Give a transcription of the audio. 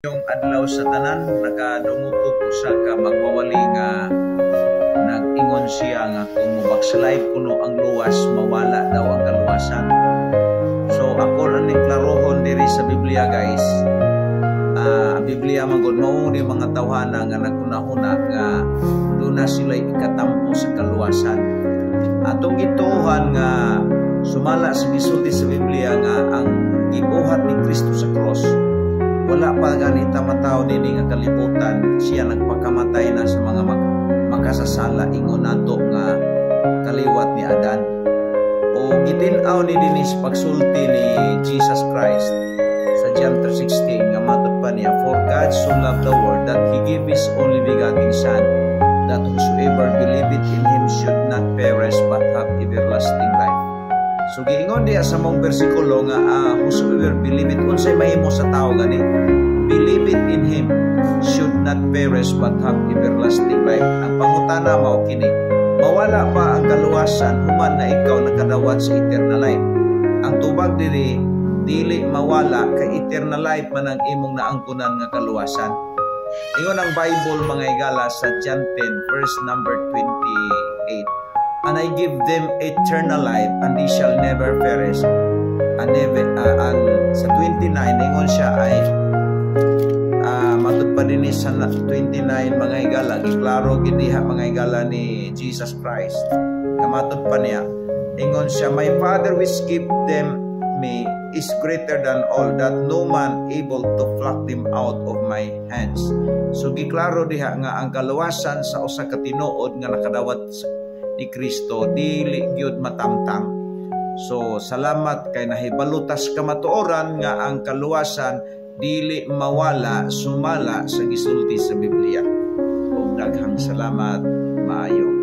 Yung adlaw sa tanan nakadungupog usa ka magwawali nga nag-ingon siya nga kung mubaksalay kuno ang luwas mawala daw ang kaluwasan. So ako na niklarohon diri sa Biblia, guys. Biblia magud mao ni mga tawhana nga naguna-una nga duna sila ikatampo sa kaluwasan. Atong gituohan nga sumala sa gisulti sa Biblia nga ang gibuhat ni Kristo sa cross, wala pa ganita mataw nini nga kalibutan siya nagpakamatay na sa mga makasasala ingon nato nga kaliwat ni Adan. O gitinaw ni dinis pagsulti ni Jesus Christ sa John 3:16 nga matud pa niya, for God so loved the world that He gave His only begotten Son, that whosoever believeth in Him should not perish but have everlasting life. So giingon diya sa mong bersikulo nga whosoever believeth, unsay mahimo sa tao gani, believeth in Him should not perish but have everlasting life. Ang pangutana mao kini, mawala ba ang kaluwasan human na ikaw nakadawat sa eternal life? Ang tubag diri, dili mawala kay eternal life man ang imong naangkunan nga kaluwasan. Ingon ang Bible mga higala sa John 10 verse number 28, and I give them eternal life, and they shall never perish. And sa 29, ingon siya ay matud pa din sa 29 mga higala, giklaro gidiha mga higala ni Jesus Christ. Matud pa niya, ingon siya, my Father which give them me is greater than all, that no man able to pluck them out of my hands. So giklaro diha nga ang kaluwasan sa usa ka tinuod nga nakadawat ni Kristo dili gyud matamtam. So salamat kay nahibalutas ka matuoran nga ang kaluwasan dili mawala sumala sa gisulti sa Biblia. Ug daghang salamat, maayo.